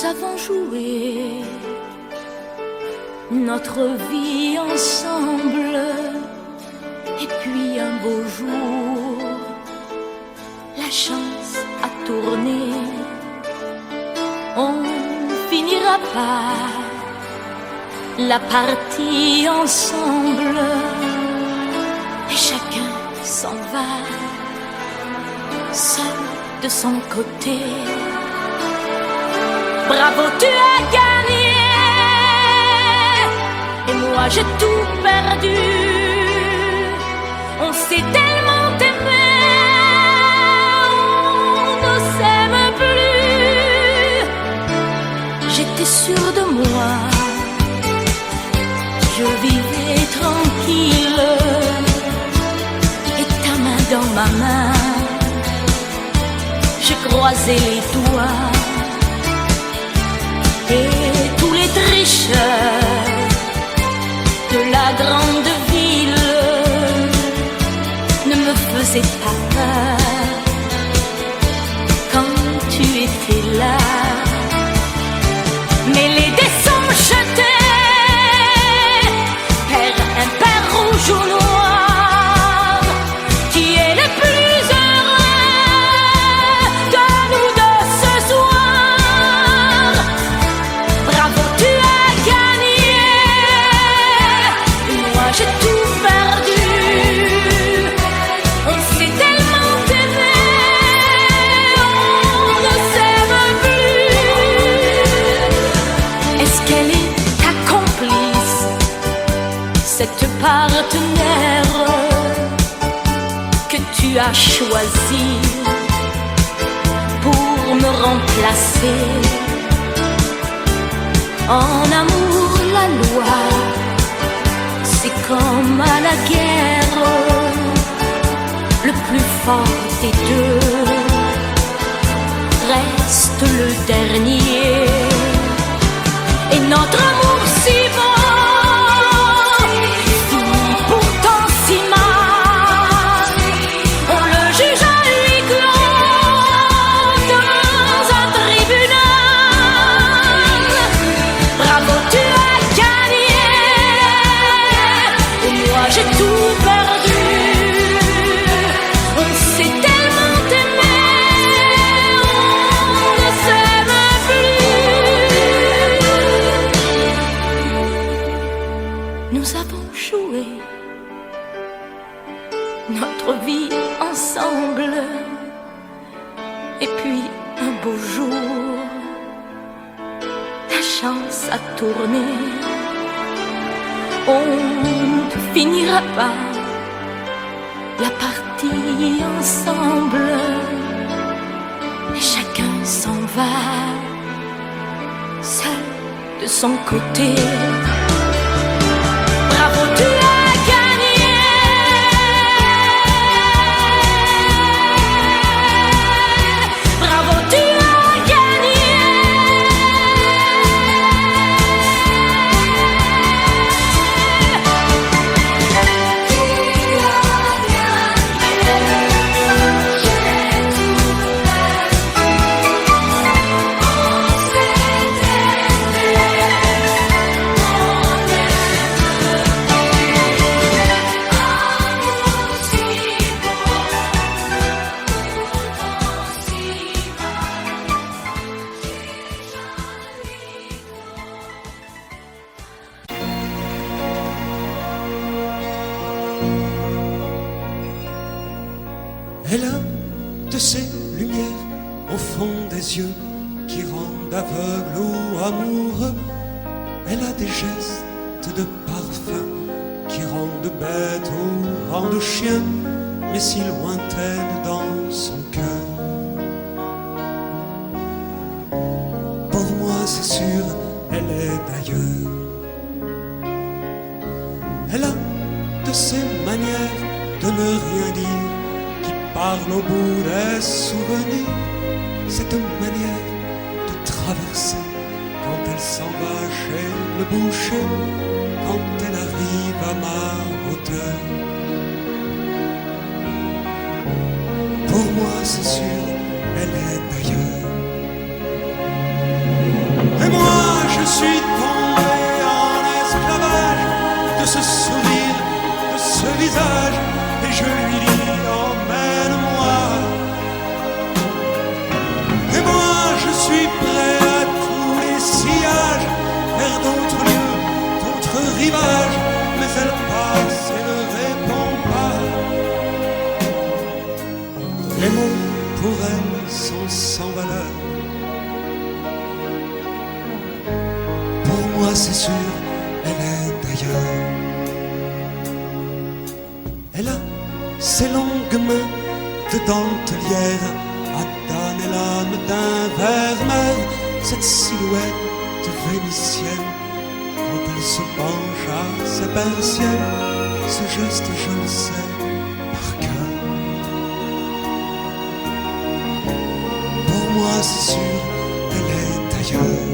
Nous avons joué notre vie ensemble, et puis un beau jour, la chance a tourné. On finira par la partie ensemble, et chacun s'en va, seul de son côté. Bravo, tu as gagné, et moi j'ai tout perdu. On s'est tellement aimé, on ne s'aime plus. J'étais sûre de moi, je vivais tranquille, et ta main dans ma main, je croisais les doigts. Et tous les tricheurs de la grande ville ne me faisaient pas peur quand tu étais là. Mais les dés sont jetés, père impair, rouge ou noir, qui est le plus heureux de nous deux ce soir. Bravo, tu as gagné, moi j'ai tout perdu. On s'est tellement aimé, on ne s'aime plus. Est-ce qu'elle est ta complice, cette partenaire que tu as choisie pour me remplacer? En amour, la loi, c'est comme à la guerre, le plus fort des deux reste le dernier. Et notre amour si beau finit pourtant si mal. On le juge à huis clos dans un tribunal. Bravo, tu as gagné, et moi j'ai tout perdu. On s'est tellement aimé, on ne s'aime plus. Nous avons joué notre vie ensemble, et puis un beau jour, la chance a tourné. On ne finira pas la partie ensemble, et chacun s'en va, seul de son côté. Bravo, tu as gagné, bravo, tu as gagné. Elle a de ces lumières au fond des yeux qui rendent aveugle ou amoureux. Elle a des gestes de parfum qui rendent bête ou rendent chien, mais si lointaine dans son cœur. Pour moi c'est sûr, elle est d'ailleurs. Elle a de ces manières de ne rien dire qui parle au bout des souvenirs, cette manière de traverser quand elle s'en va chez le boucher, quand elle arrive à ma hauteur. Pour moi c'est sûr, elle est d'ailleurs. sans valeur. Pour moi c'est sûr, elle est ailleurs. Elle a ses longues mains de dentelière à damner l'âme d'un vermeer. Cette silhouette vénitienne, quand elle se penche à sa persienne, ce geste je le sais par cœur. Pour moi c'est sûr, elle est ailleurs.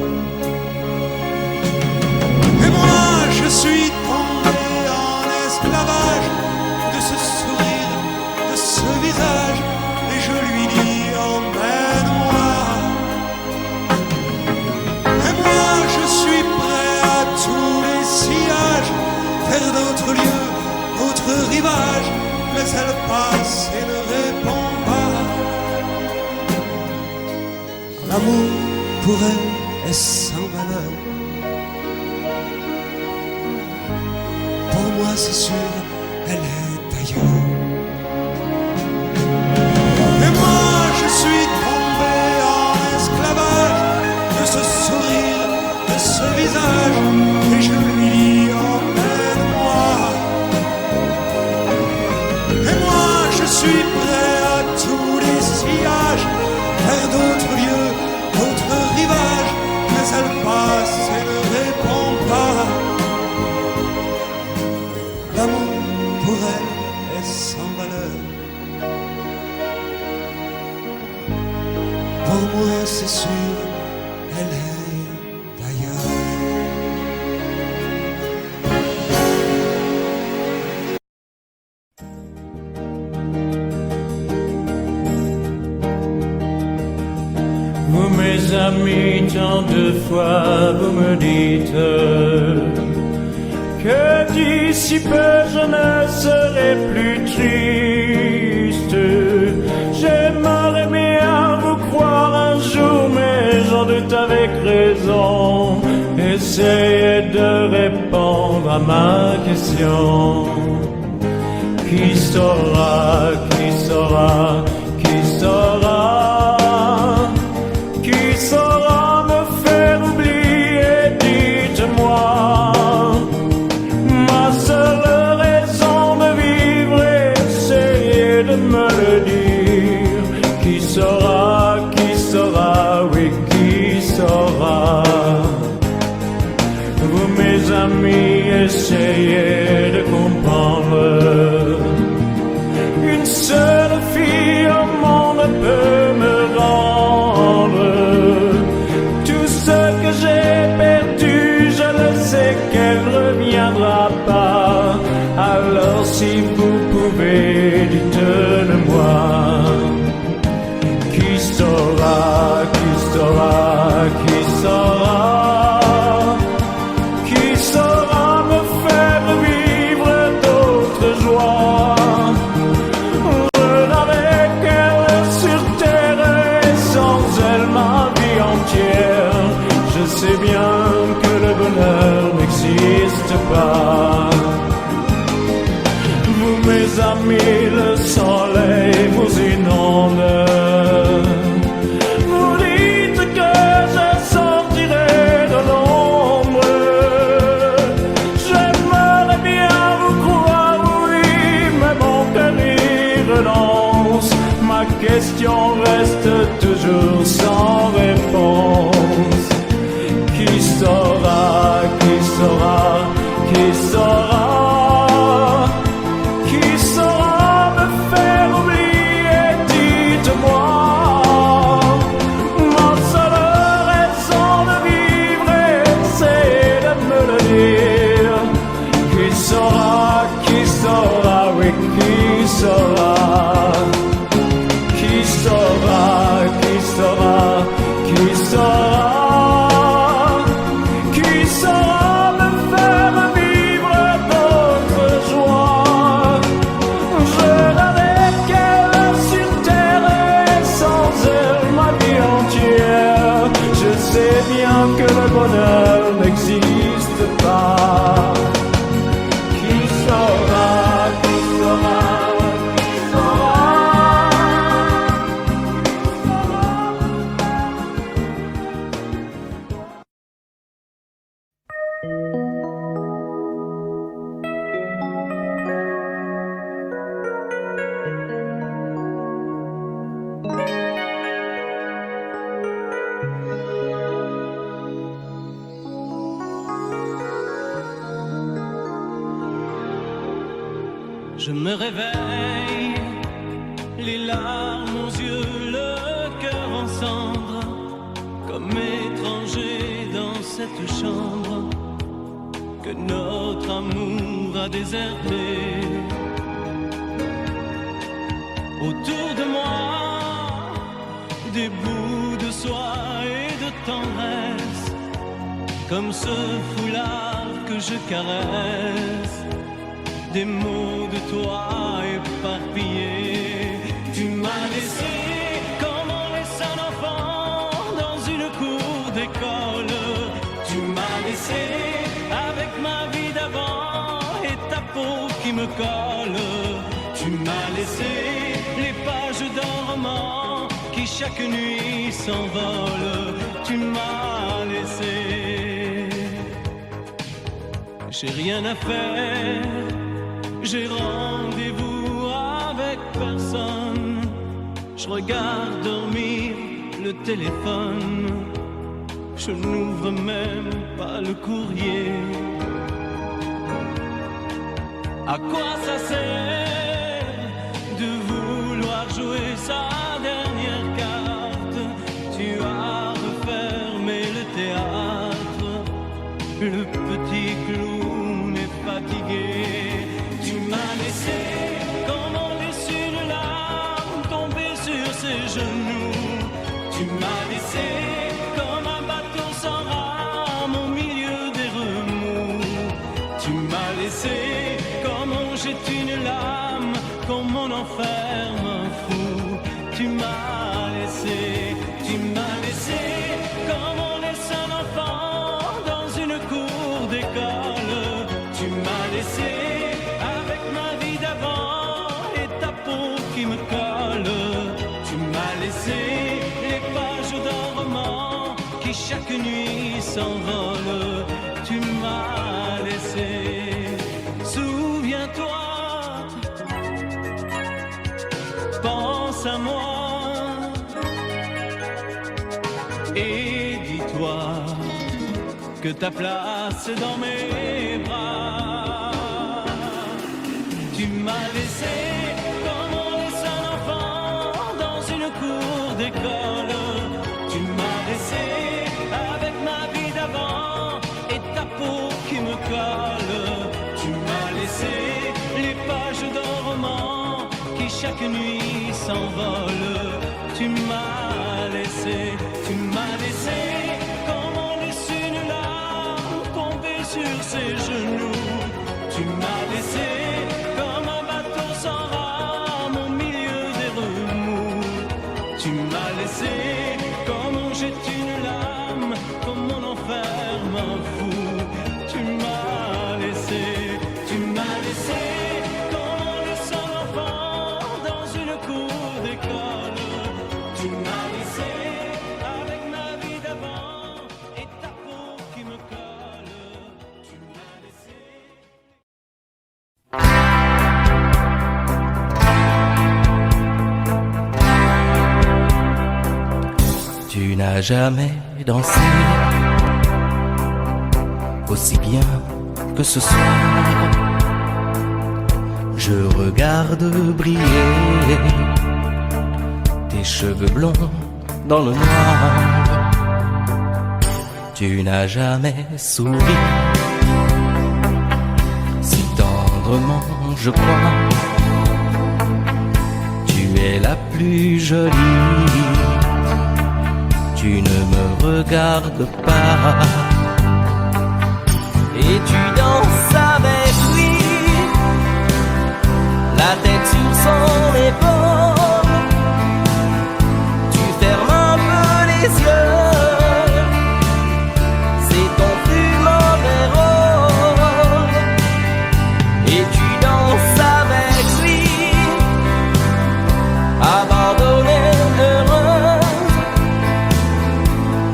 Et moi je suis tombé en esclavage de ce sourire, de ce visage, et je lui dis emmène-moi. Et moi je suis prêt à tous les sillages, vers d'autres lieux, d'autres rivages, mais elle passe et ne répond pas. L'amour pour elle est sans valeur. Pour moi c'est sûr, elle est ailleurs. Et moi je suis tombé en esclavage de ce sourire, de ce visage, et je lui dis emmène-moi. Et moi je suis prêt à tous les sillages, vers d'autres lieux, d'autres rivages, mais elle passe et ne répond pas. L'amour pour elle est sans valeur. Pour moi c'est sûr, elle est d'ailleurs. Vous mes amis, tant de fois vous me dites que d'ici peu je ne serai plus triste. J'aimerais bien vous croire un jour, mais j'en doute avec raison. Essayez de répondre à ma question. Qui saura, qui saura, qui saura, qui saura me faire oublier, dites-moi. Ma seule raison de vivre, essayez de me le dire. Qui saura, oui, qui saura. Vous mes amis, essayez de comprendre. Une seule fille au monde peut me rendre tout ce que j'ai perdu. Je le sais qu'elle reviendra pas. Alors si vous pouvez, dites-le-moi. Qui saura, qui saura, qui saura, qui saura me faire vivre d'autres joies. Avec elle sur terre et sans elle ma vie entière. Je sais bien que le bonheur n'existe pas. Vous mes amis, le soleil vous inonde. Vous dites que je sortirai de l'ombre. J'aimerais bien vous croire, oui, mais mon cœur y renonce. Ma question reste toujours sans réponse. Qui saura, qui saura, qui saura, qui saura me faire oublier, dites-moi. Ma seule raison de vivre, c'est de me le dire. Qui saura, oui, qui saura. Qui saura, qui saura, qui saura, qui saura me faire vivre d'autres joies. Je n'avais qu'elle sur terre et sans elle ma vie entière. Je sais bien que le bonheur n'existe pas. Qui saura, qui saura, qui saura. je me réveille, les larmes aux yeux, le cœur en cendres, comme étranger dans cette chambre que notre amour a déserté. Autour de moi, des bouts de soie et de tendresse, comme ce foulard que je caresse, des mots de toi éparpillés. Tu m'as laissé comme on laisse un enfant dans une cour d'école. Tu m'as laissé avec ma vie d'avant et ta peau qui me colle. Tu m'as laissé les pages d'un roman qui chaque nuit s'envole. Tu m'as laissé. J'ai rien à faire, j'ai rendez-vous avec personne. Je regarde dormir le téléphone, je n'ouvre même pas le courrier. À quoi ça sert de vouloir jouer sa dernière carte? Tu as refermé le théâtre, le petit clown est fatigué. Tu m'as laissé comme on laisse une larme tomber sur ses genoux. Tu m'as laissé comme un bateau sans rame au milieu des remous. Tu m'as laissé comme on jette une lame, comme on enferme un fou. Tu m'as laissé comme on laisse un enfant dans une cour d'école. Tu m'as laissé avec ma vie d'avant et ta peau qui me colle. Tu m'as laissé les pages d'un roman qui chaque nuit s'envole. Tu m'as laissé. Souviens-toi, pense à moi et dis-toi que ta place est dans mes bras. Tu m'as laissé comme on laisse un enfant dans une cour d'école. Tu m'as laissé avec ma vie d'avant et ta peau qui me colle. Tu m'as laissé les pages d'un roman qui chaque nuit s'envole. Tu m'as laissé comme on laisse une larme tomber sur ses genoux. Tu m'as laissé comme un bateau sans rame au milieu des remous. Tu m'as laissé comme on jette une lame, comme on enferme un fou. Tu m'as laissé comme on laisse un enfant dans une cour d'école. Tu m'as laissé avec ma vie d'avant et ta peau qui me colle. Tu m'as laissé. Tu n'as jamais dansé aussi bien que ce soir. Je regarde briller tes cheveux blonds dans le noir. Tu n'as jamais souri si tendrement, je crois. Tu es la plus jolie. Tu ne me regardes pas et tu danses avec lui, la tête sur son épaule. Tu fermes un peu les yeux, c'est ton plus mauvais rôle. Et tu danses avec lui, abandonnée, heureuse.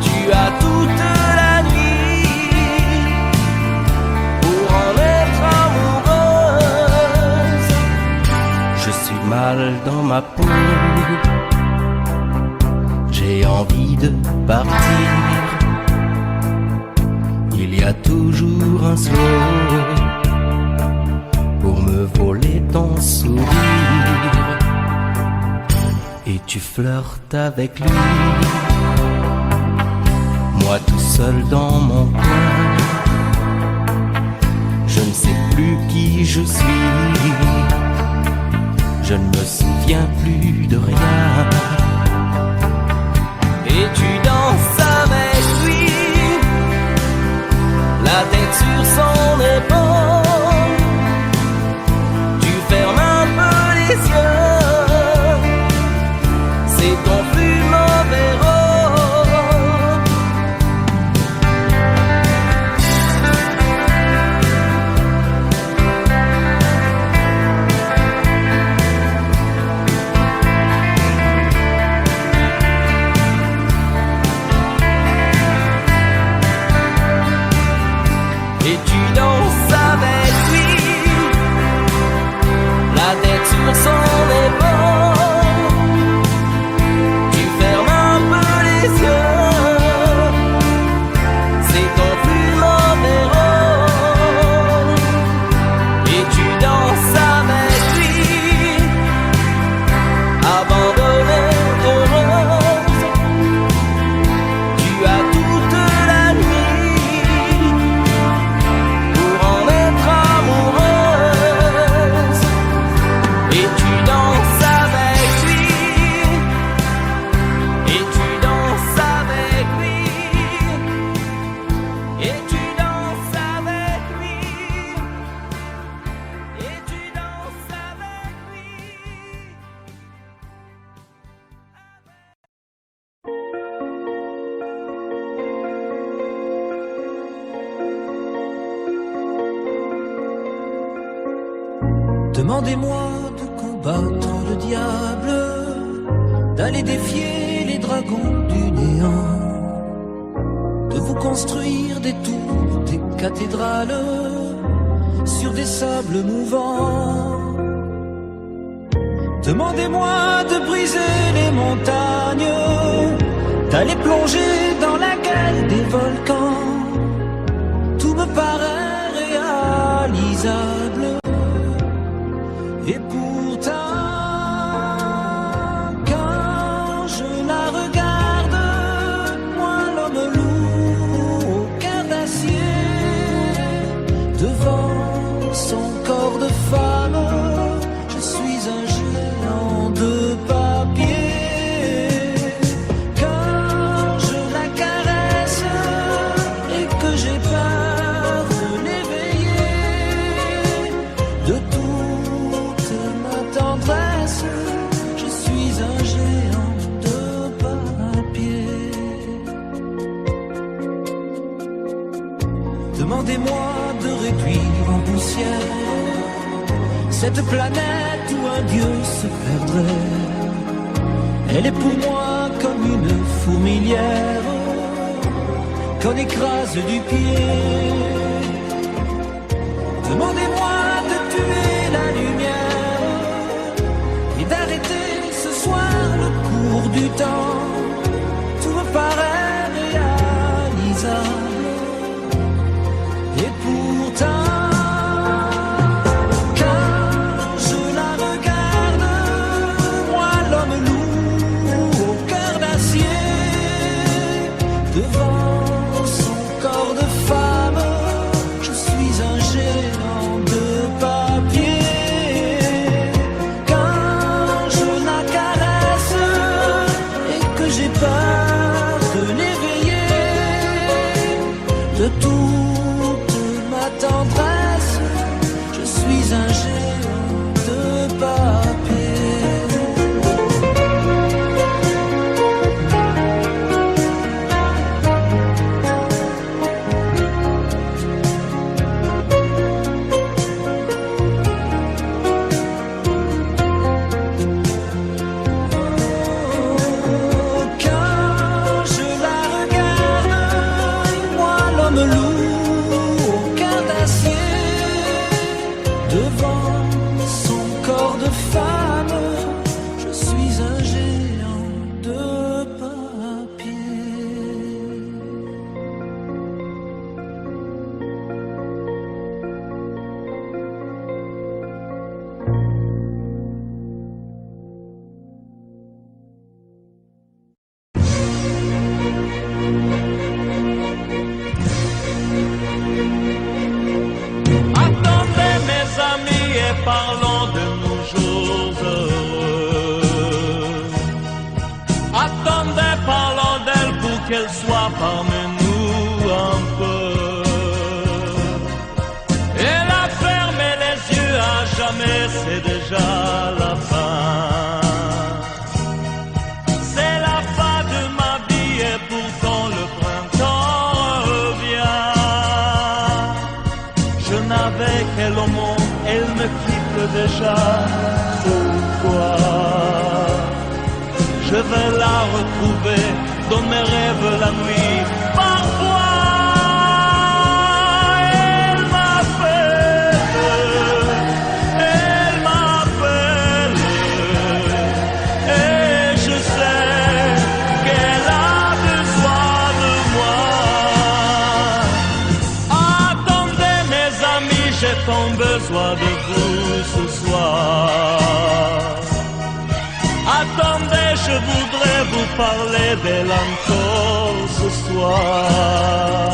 Tu as toute la nuit pour en être amoureuse. Je suis mal dans ma peau, j'ai envie de partir. Il y a toujours un slow pour me voler ton sourire et tu flirtes avec lui. Moi tout seul dans mon coin, je ne sais plus qui je suis, je ne me souviens plus de rien. Et tu danses avec lui, la tête sur son épaule, tu fermes un peu les yeux, c'est ton plus mauvais rôle. Et tu danses avec lui, la tête sur son épaule, tu fermes un peu les yeux, c'est ton plus mauvais rôle. Et tu danses avec lui, abandonnée, heureuse, tu as toute la nuit pour en être amoureuse. Et tu danses avec lui, et tu danses avec lui, et tu danses avec lui, et tu danses avec lui. Demandez-moi de combattre le diable, d'aller défier les dragons du néant, de vous construire des tours, des cathédrales sur des sables mouvants. Demandez-moi de briser les montagnes, d'aller plonger dans la gueule des volcans. Tout me paraît réalisable. Et pourtant, quand je la regarde, moi l'homme lourd au cœur d'acier, devant son corps de femme, je suis un géant de papier. Quand je la caresse et que j'ai peur de l'éveiller, de toute ma tendresse, je suis un géant de papier. Demandez-moi de réduire en poussière cette planète où un dieu se perdrait. Elle est pour moi comme une fourmilière qu'on écrase du pied. Demandez-moi de tuer la lumière et d'arrêter ce soir le cours du temps. Tout me paraît réalisable. Et pourtant, quand je la regarde, moi l'homme lourd au cœur d'acier, devant son corps de femme, je suis un géant de papier. Quand je la caresse et que qu'elle soit parmi nous un peu. Elle a fermé les yeux à jamais, c'est déjà la fin. C'est la fin de ma vie et pourtant le printemps revient. Je n'avais qu'elle au monde, elle me quitte déjà. Pourquoi? Je vais la retrouver dans mes rêves la nuit. Parfois, elle m'appelle, et je sais qu'elle a besoin de moi. Attendez mes amis, j'ai tant besoin de vous ce soir. Attendez, je voudrais vous parler d'elle encore ce soir.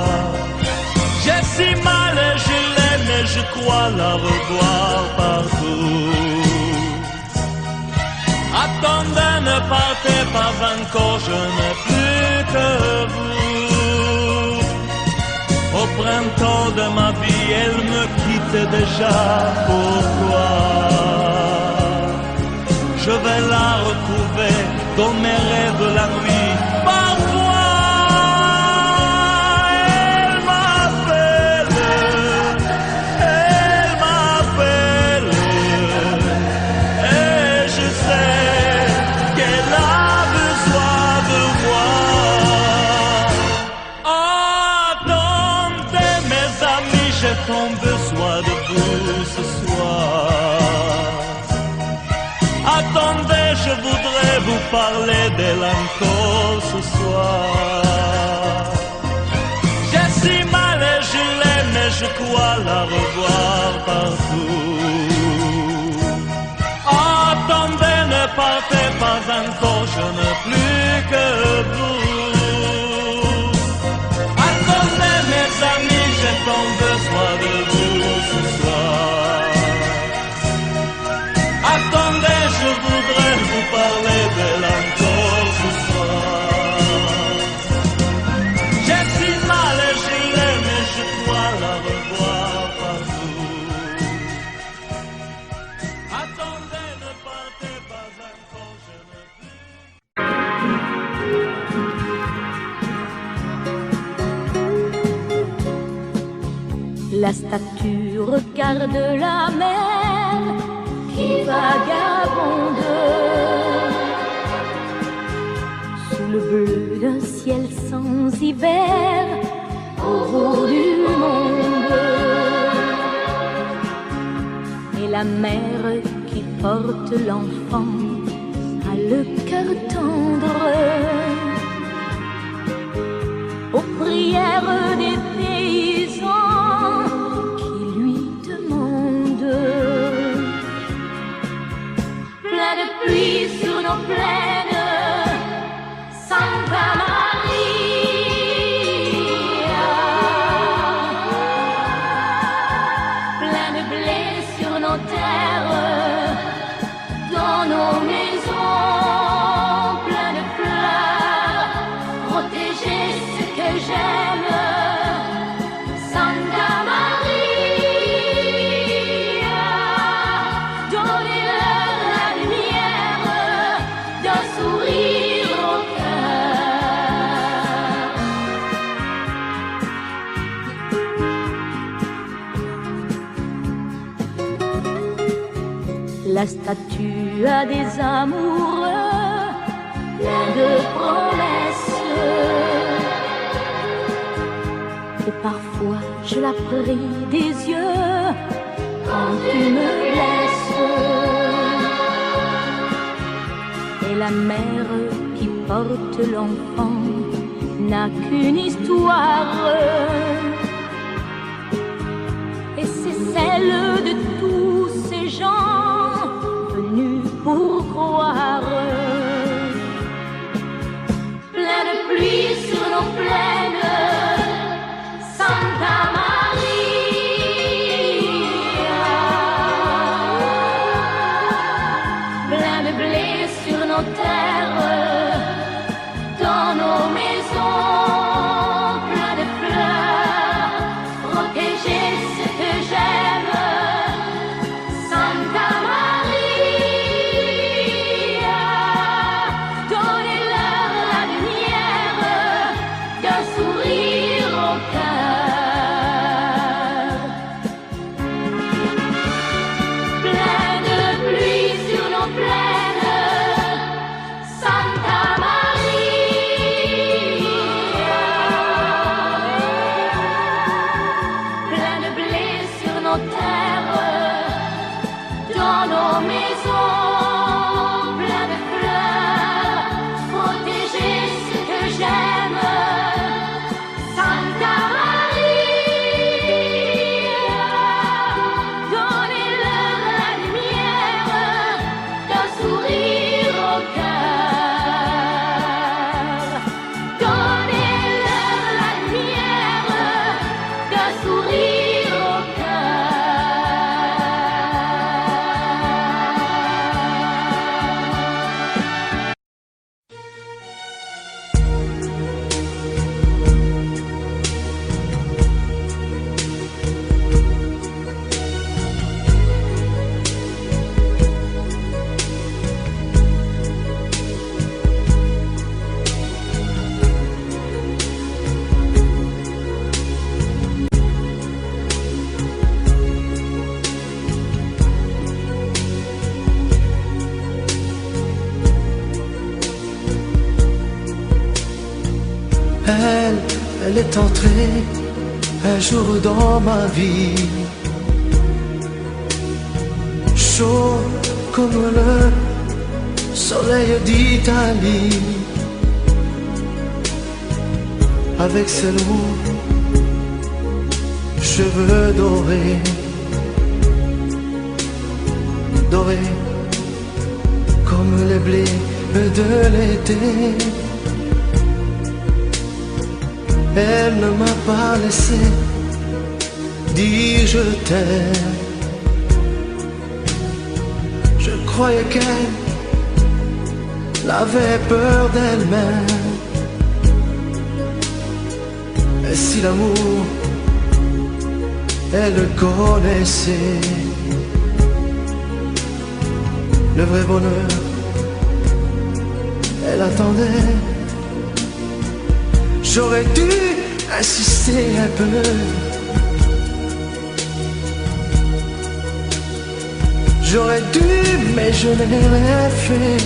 J'ai si mal et je l'aime et je crois la revoir partout. Attendez, ne partez pas encore, je n'ai plus que vous. Au printemps de ma vie, elle me quitte déjà, pourquoi? Je vais la retrouver dans mes rêves la nuit. Parfois, elle m'appelle, et je sais qu'elle a besoin de moi. Attendez mes amis, j'ai tant besoin de vous ce soir. Attendez, je voudrais vous parler d'elle encore ce soir. J'ai si mal et je l'aime et je crois la revoir partout. Attendez, ne partez pas encore, je n'ai plus que vous. Attendez mes amis, j'ai tant besoin de vous ce soir. Attendez, je voudrais vous parler d'elle encore ce soir. J'ai si mal et je l'aime et je crois la revoir partout. Attendez, ne partez pas encore, je ne plus. La statue regarde la mer qui vagabonde sous le bleu d'un ciel sans hiver au bout du monde. Et la mère qui porte l'enfant a le cœur tendre aux prières des paysans qui lui demandent. Plein de pluie sur nos plaines, Santa Maria. Plein de blé sur nos terres, dans nos maisons. Plein de fleurs, protéger ce que j'aime. Santa Maria, donnez-leur la lumière d'un sourire au cœur. La statue a des amoureux pleins de promesses. Et parfois je la prie des yeux quand tu me laisses. Et la mère qui porte l'enfant n'a qu'une histoire, et c'est celle de tous ces gens venus pour croire. Plein de pluie sur nos plaines, Santa Maria. Plein de blé sur nos terres, dans nos maisons. Elle est entrée un jour dans ma vie, chaud comme le soleil d'Italie, avec ses longs cheveux dorés, dorés comme les blés de l'été. Elle ne m'a pas laissé dire je t'aime. Je croyais qu'elle avait peur d'elle-même. Et si l'amour, elle le connaissait, le vrai bonheur, elle attendait. J'aurais dû insister un peu, j'aurais dû, mais je n'ai rien fait.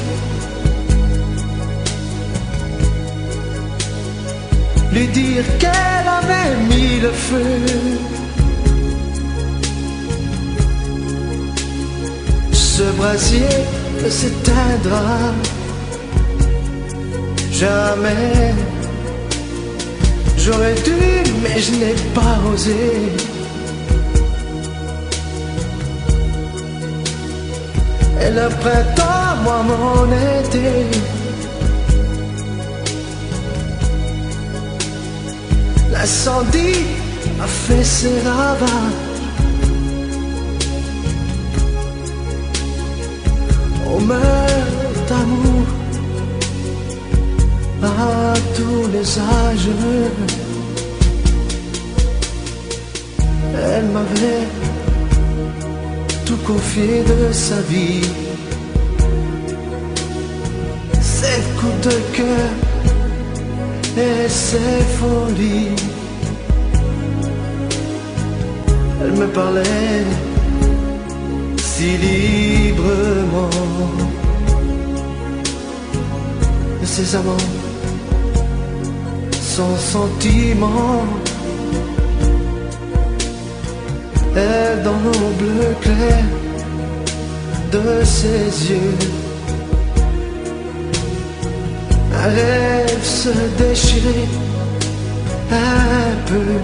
Lui dire qu'elle avait mis le feu. Ce brasier ne s'éteindra jamais. J'aurais dû, mais je n'ai pas osé. Et le printemps, moi mon été, l'incendie a fait ses ravages. On meurt d'amour à tous les âges. Elle m'avait tout confié de sa vie, ses coups de cœur et ses folies. Elle me parlait si librement de ses amants, son sentiment. Elle dans l'eau bleu clair de ses yeux, un rêve se déchirait un peu.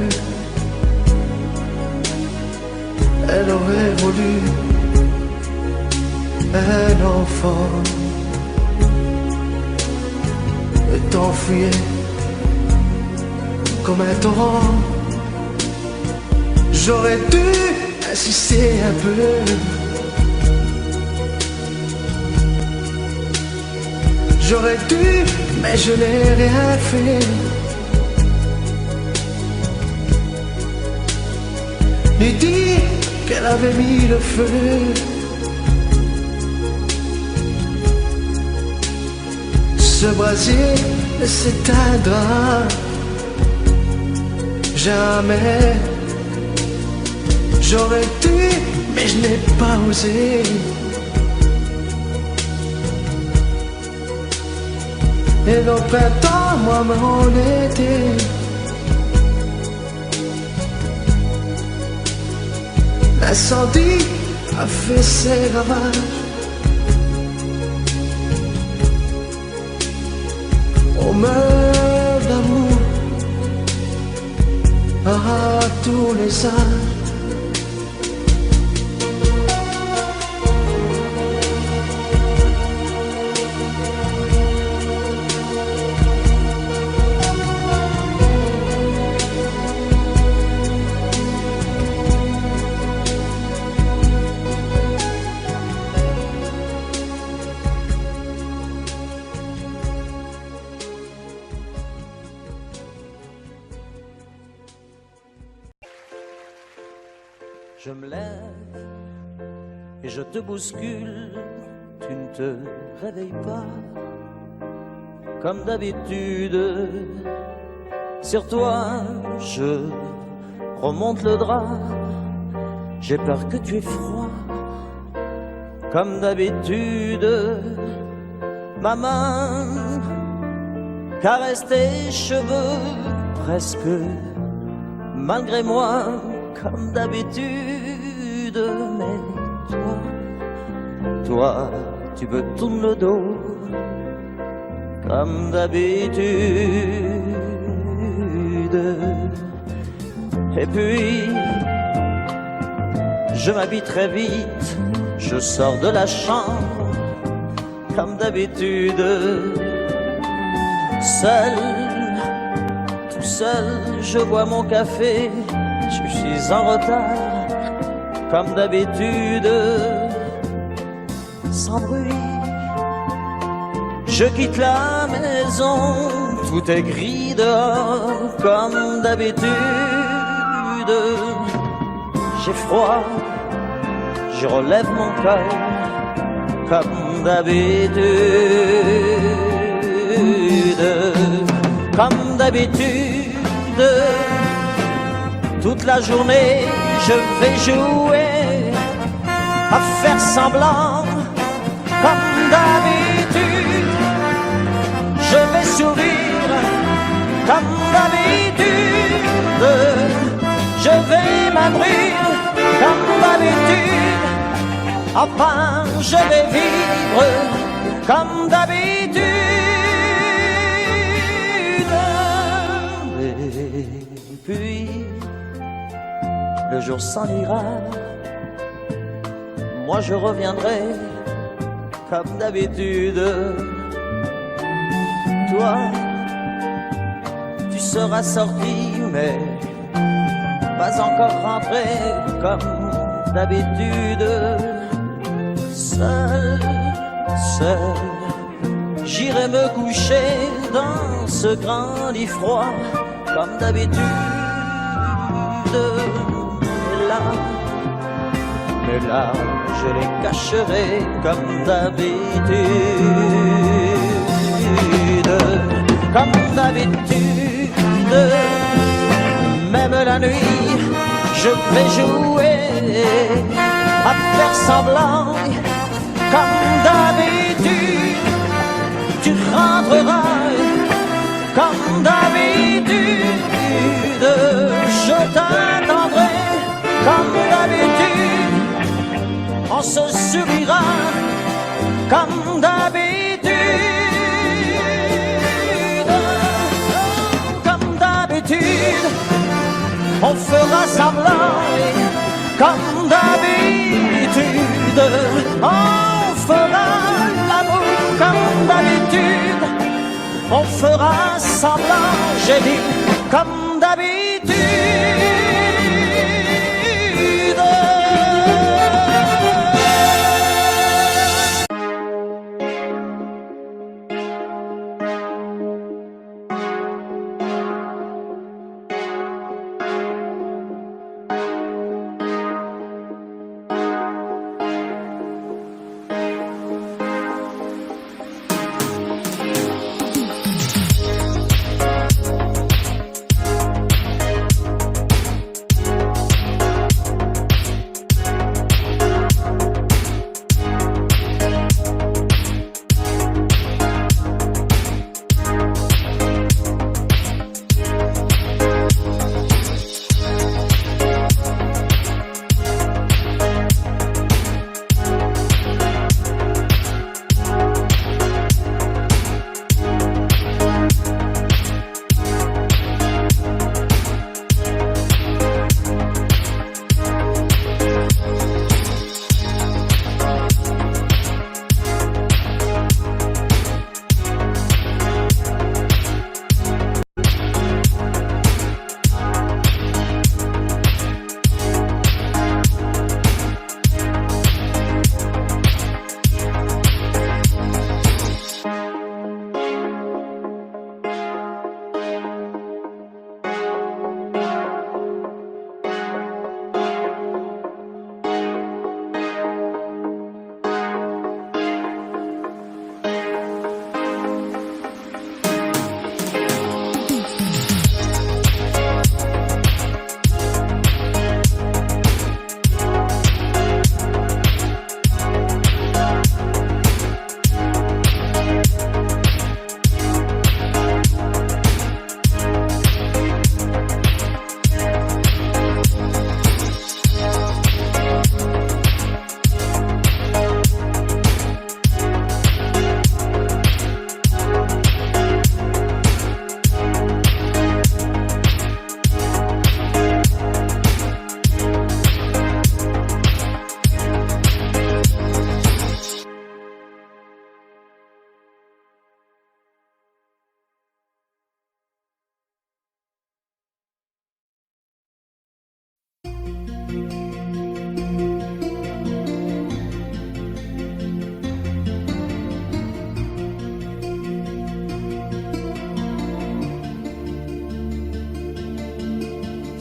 Elle aurait voulu un enfant, le temps fuyait comme un torrent. J'aurais dû insister un peu, j'aurais dû, mais je n'ai rien fait. Lui dire qu'elle avait mis le feu. Ce brasier ne s'éteindra jamais. J'aurais dû, mais je n'ai pas osé. Et le printemps, moi mon été, l'incendie a fait ses ravages. On meurt d'amour à tous les âges. Je me lève et je te bouscule, tu ne te réveilles pas. Comme d'habitude, sur toi je remonte le drap. J'ai peur que tu aies froid. Comme d'habitude, ma main caresse tes cheveux presque malgré moi comme d'habitude. Mais toi, tu me tournes le dos comme d'habitude. Et puis, je m'habille très vite, je sors de la chambre comme d'habitude. Seul, tout seul, je bois mon café, je suis en retard comme d'habitude. Sans bruit, je quitte la maison, tout est gris dehors comme d'habitude. J'ai froid, je relève mon cœur comme d'habitude. Comme d'habitude, toute la journée je vais jouer à faire semblant. Comme d'habitude, je vais sourire. Comme d'habitude, je vais m'abrir. Comme d'habitude, enfin je vais vivre. Comme d'habitude. Et puis, le jour s'en ira, moi je reviendrai comme d'habitude. Toi, tu seras sorti, mais pas encore rentré comme d'habitude. Seul, j'irai me coucher dans ce grand lit froid comme d'habitude. Mais là, je les cacherai comme d'habitude. Comme d'habitude, même la nuit, je vais jouer à faire semblant. Comme d'habitude, tu rentreras comme d'habitude. Je t'attendrai comme d'habitude. On se sourira comme d'habitude. Comme d'habitude, on fera semblant. Comme d'habitude, on fera l'amour comme d'habitude. On fera semblant, j'ai dit, comme d'habitude.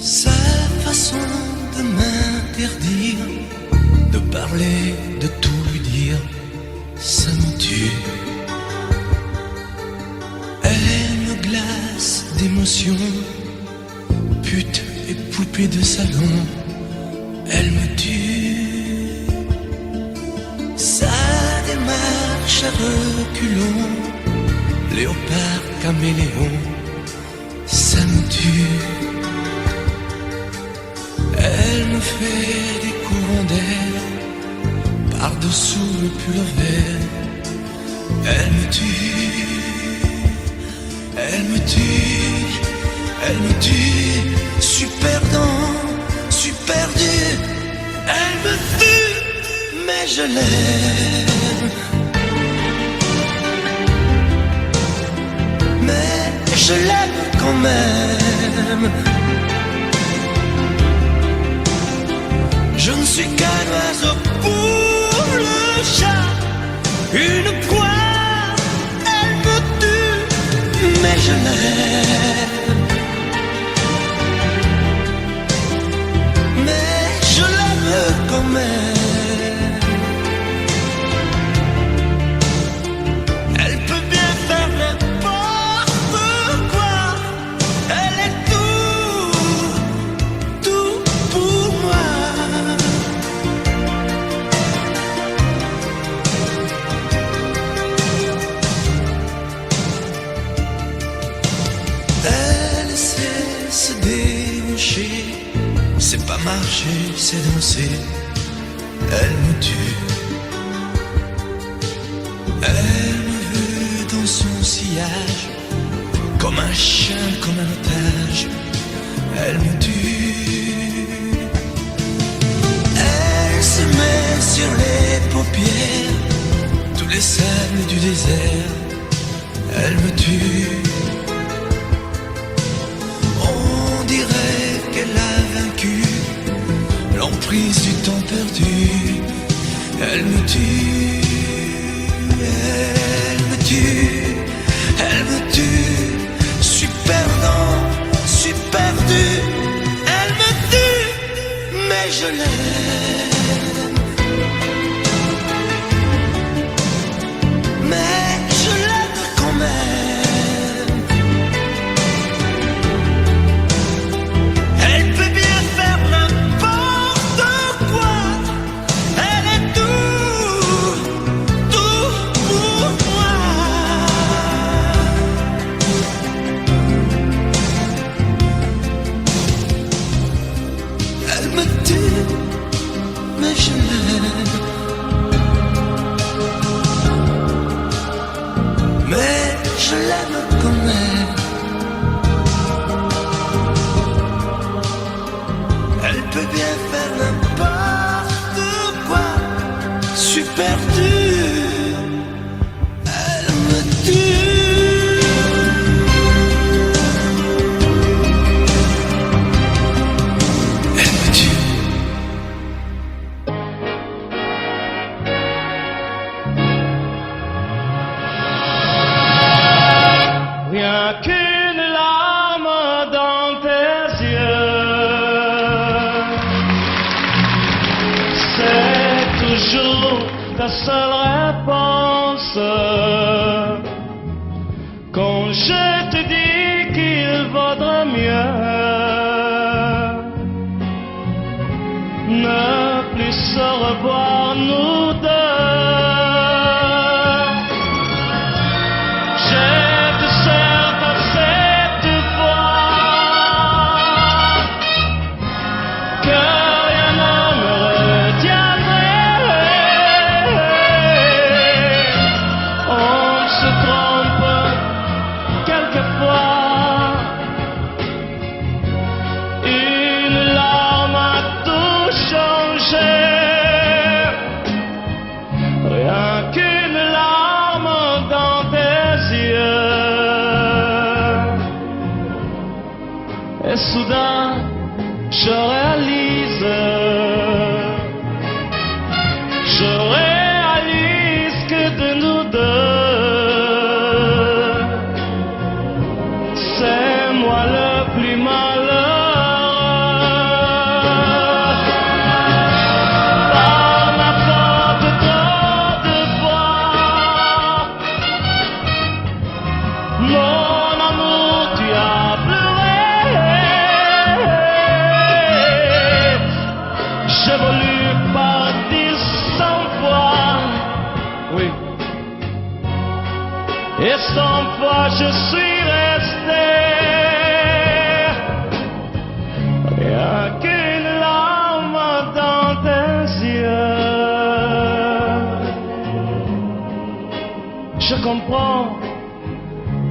Sa façon de m'interdire de parler, de tout lui dire, ça me tue. Elle me glace d'émotion, pute et poupée de salon, elle me tue. Sa démarche à reculons, léopard caméléon, ça me tue. Elle me fait des courants d'air par-dessous le pull vert. Elle me tue, elle me tue, elle me tue. Suis perdant, suis perdu. Elle me tue, mais je l'aime. Mais je l'aime quand même. Je ne suis qu'un oiseau pour le chat, une proie, elle me tue, mais je l'aime. Mais je l'aime quand même. Elle peut bien faire n'importe quoi, elle est tout pour moi. Se déhancher, c'est pas marcher, c'est danser. Elle me tue. Elle me veut dans son sillage, comme un chien, comme un otage. Elle me tue. Elle se met sur les paupières, tous les sables du désert. Elle me tue. Qu'elle a vaincu l'emprise du temps perdu. Elle me tue, elle me tue, elle me tue. Suis perdant, suis perdu. Elle me tue, mais je l'aime. Mais je l'aime quand même. Je l'aime quand même. Elle peut bien faire n'importe quoi. Suis perdu. Elle me tue. Elle me tue. Rien qu'une larme dans tes yeux, c'est toujours ta seule réponse. Quand je te dis qu'il vaudrait mieux ne plus se revoir nous deux. Et soudain, je réalise que de nous deux, c'est moi le plus malheureux.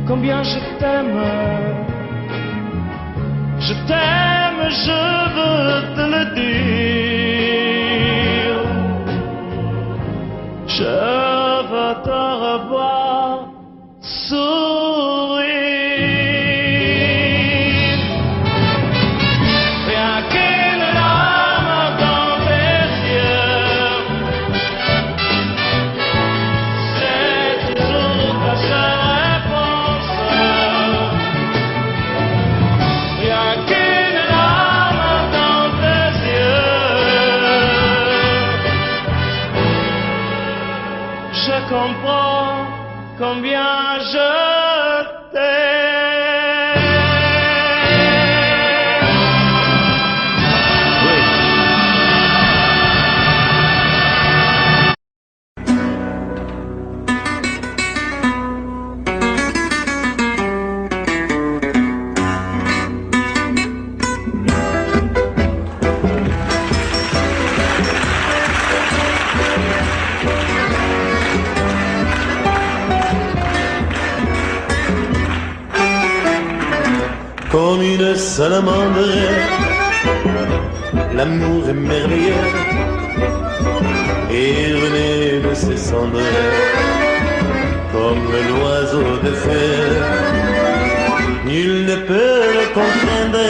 combien je t'aime. Je t'aime, je veux te le dire. Je veux te revoir sourire. Rien qu'une larme dans tes yeux, c'est toujours ta seule réponse. Rien qu'une larme dans tes yeux, je comprends combien je t'aime. Oui. Comme une salamandre, l'amour est merveilleux et renaît de ses cendres comme l'oiseau de feu. Nul ne peut le comprendre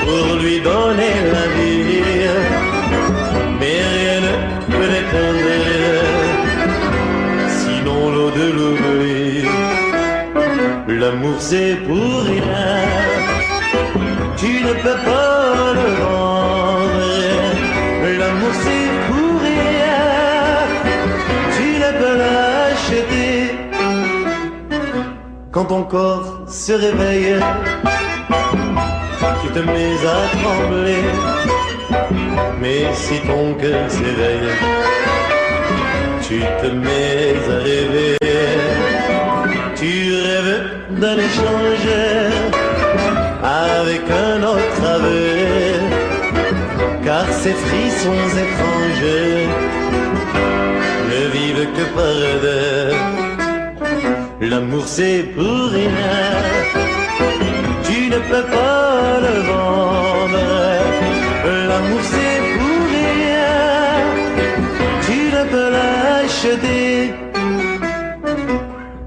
pour lui donner la vie, mais rien ne peut l'éteindre, sinon l'eau de l'oubli. L'amour c'est pour rien, tu ne peux pas le vendre. L'amour c'est pour rien, tu ne peux l'acheter. Quand ton corps se réveille, tu te mets à trembler. Mais si ton cœur s'éveille, tu te mets à rêver. Tu rêves d'un échange avec un autre aveu, car ces frissons étranges ne vivent que par deux. L'amour c'est pour rien, tu ne peux pas le vendre. L'amour c'est pour rien, tu ne peux l'acheter.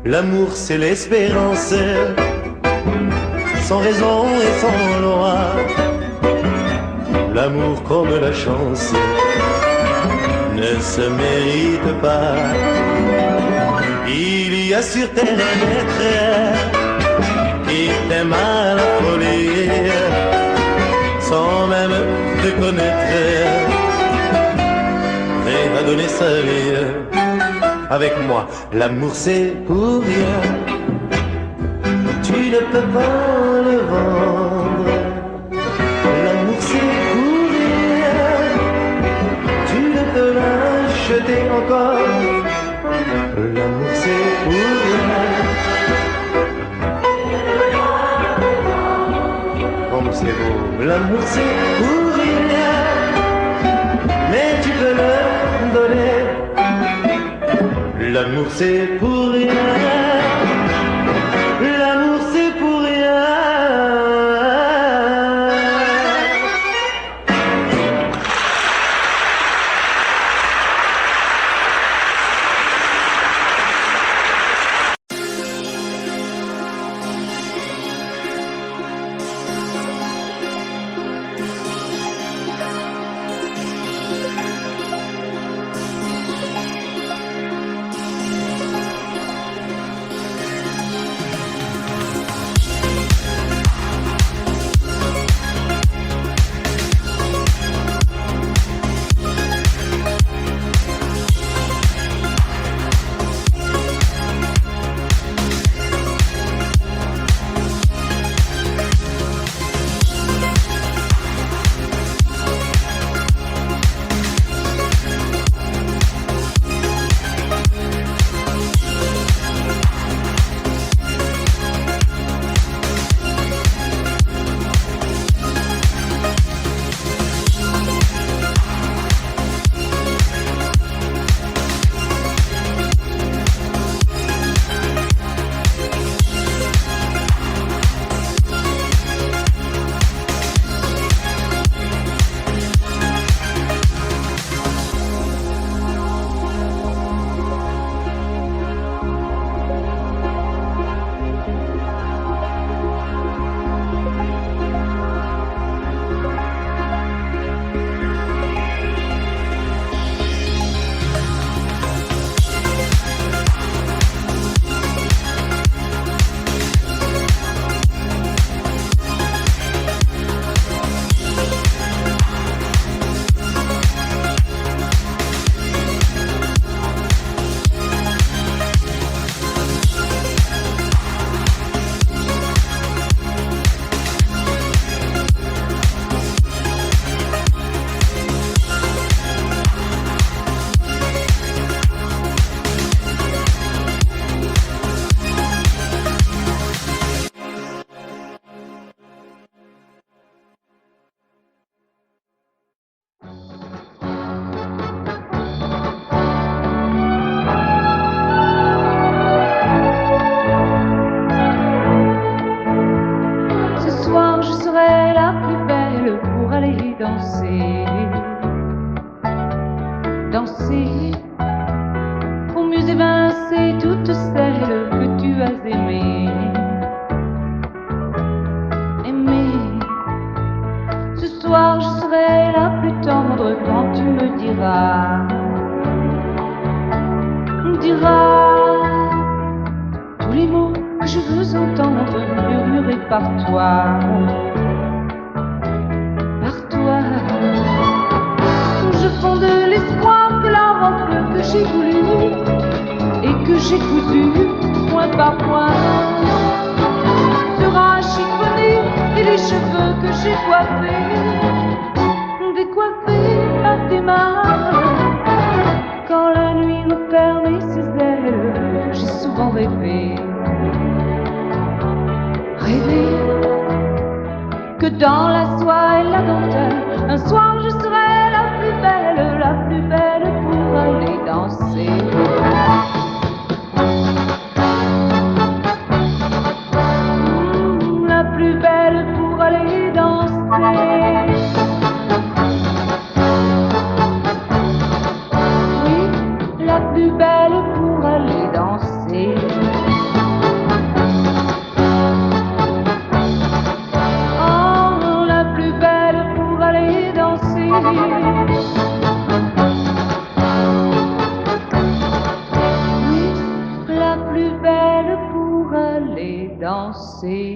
L'amour c'est l'espérance, sans raison et sans loi. L'amour comme la chance ne se mérite pas. Il y a sur terre un être qui t'aime à la folie, sans même te connaître, prêt à donner sa vie. Avec moi, l'amour c'est pour rien, tu ne peux pas le vendre. L'amour c'est pour rien, tu ne peux l'acheter encore. L'amour c'est pour rien, comme c'est beau. L'amour c'est pour rien, mais tu peux le donner. L'amour c'est pour rien, l'amour c'est pour rien. danser, danser, pour mieux évincer toutes celles que tu as aimées. Ce soir je serai la plus tendre quand tu me diras tous les mots que je veux entendre murmurés par toi, Je fonde l'espoir que la robe que j'ai voulu et que j'ai cousu point par point sera chiffonnée et les cheveux que j'ai coiffés décoiffés par tes mains. Quand la nuit me permet ses ailes, j'ai souvent rêvé que dans la soie et la dentelle, un soir je serai la plus belle pour aller danser. La plus belle pour aller danser. Oui, la plus belle pour aller danser. Oh, la plus belle pour aller danser. Oui, la plus belle pour aller danser.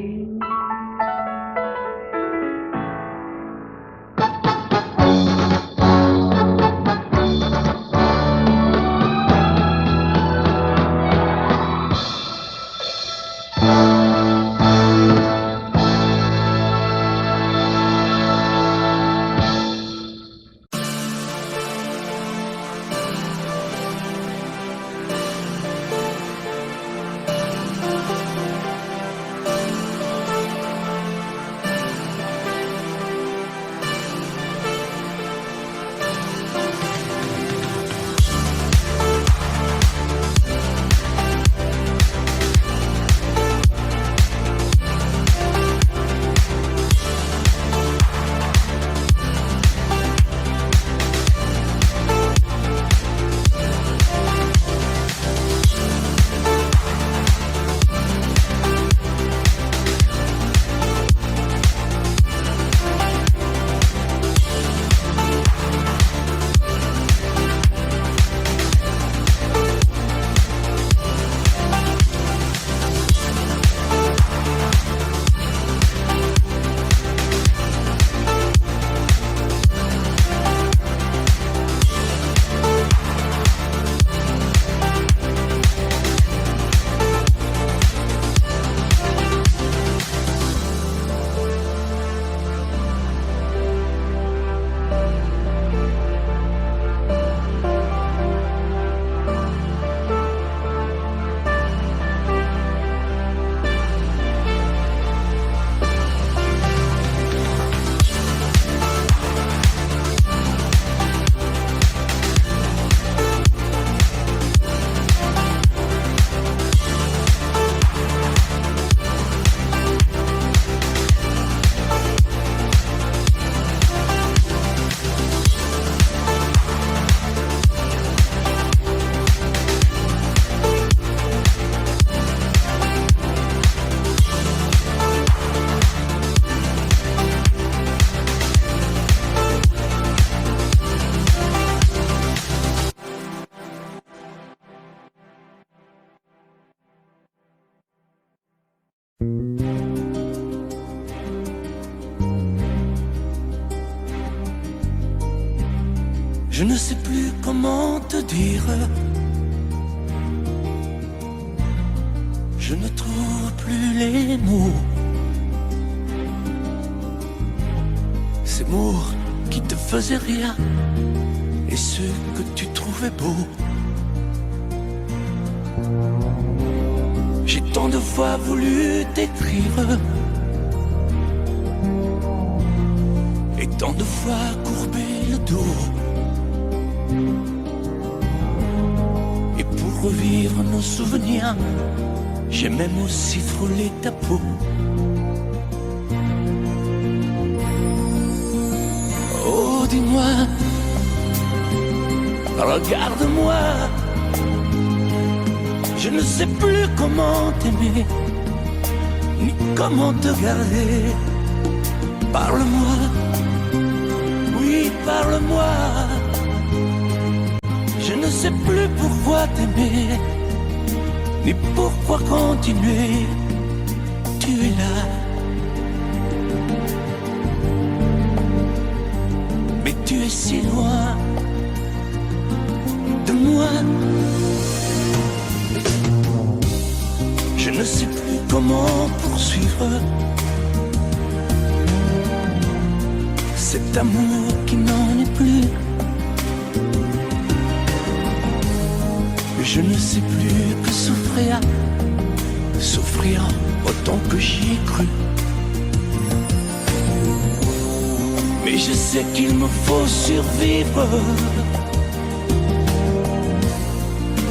Je ne sais plus comment te dire. Je ne trouve plus les mots. Ces mots qui te faisaient rire et ceux que tu trouvais beaux. J'ai tant de fois voulu t'écrire et tant de fois courbé le dos. Et pour revivre nos souvenirs, j'ai même aussi frôlé ta peau. dis-moi, regarde-moi. Je ne sais plus comment t'aimer, ni comment te garder. Parle-moi, oui, parle-moi. Je ne sais plus pourquoi t'aimer, ni pourquoi continuer. Tu es là, mais tu es si loin de moi. Je ne sais plus comment poursuivre cet amour qui n'en est plus. Je ne sais plus que souffrir, souffrir autant que j'y ai cru. Mais je sais qu'il me faut survivre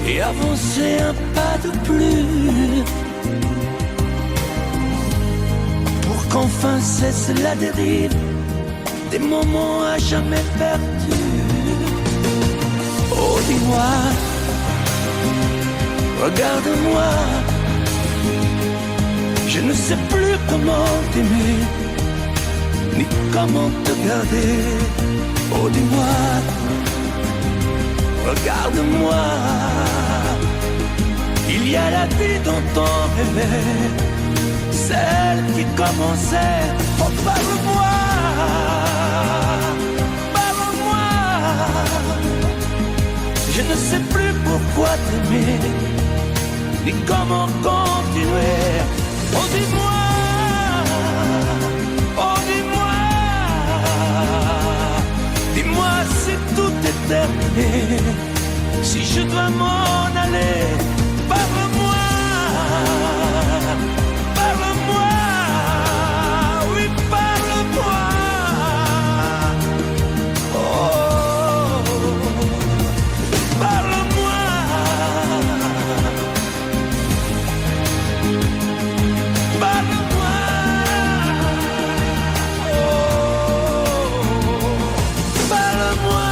et avancer un pas de plus pour qu'enfin cesse la dérive des moments à jamais perdus. Oh, dis-moi, regarde-moi. Je ne sais plus comment t'aimer, ni comment te garder. Oh, dis-moi, regarde-moi. Il y a la vie dont on rêvait, celle qui commençait. Oh, parle-moi, parle-moi. Je ne sais plus pourquoi t'aimer, ni comment continuer. Oh, dis-moi, oh, dis-moi, dis-moi si tout est terminé, si je dois m'en aller. Parle-moi, parle-moi, oui, parle-moi. Oh, parle-moi. Parle-moi, oh, parle-moi.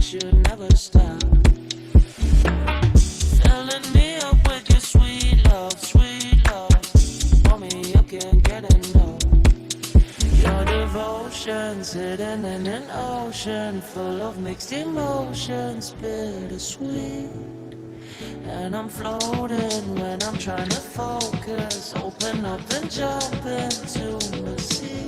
should never stop. Filling me up with your sweet love, sweet love. For me, you can't get enough. Your devotion's hidden in an ocean full of mixed emotions, bittersweet. And I'm floating when I'm trying to focus. Open up and jump into the sea.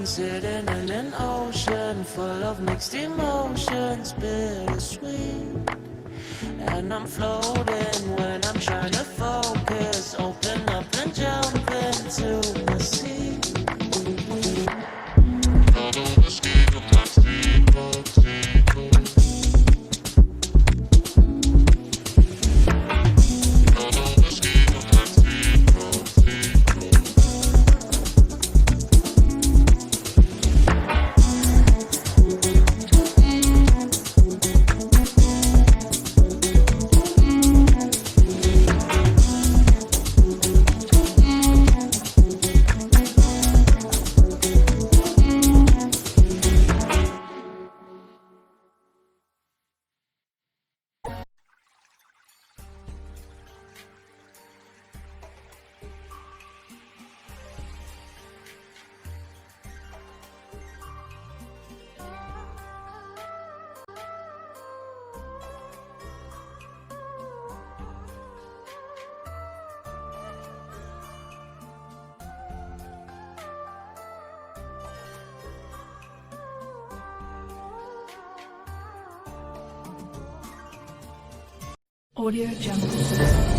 Sitting in an ocean full of mixed emotions, bittersweet. And I'm floating when I'm trying to focus. Open up and jump into the sea. Audio Jungle.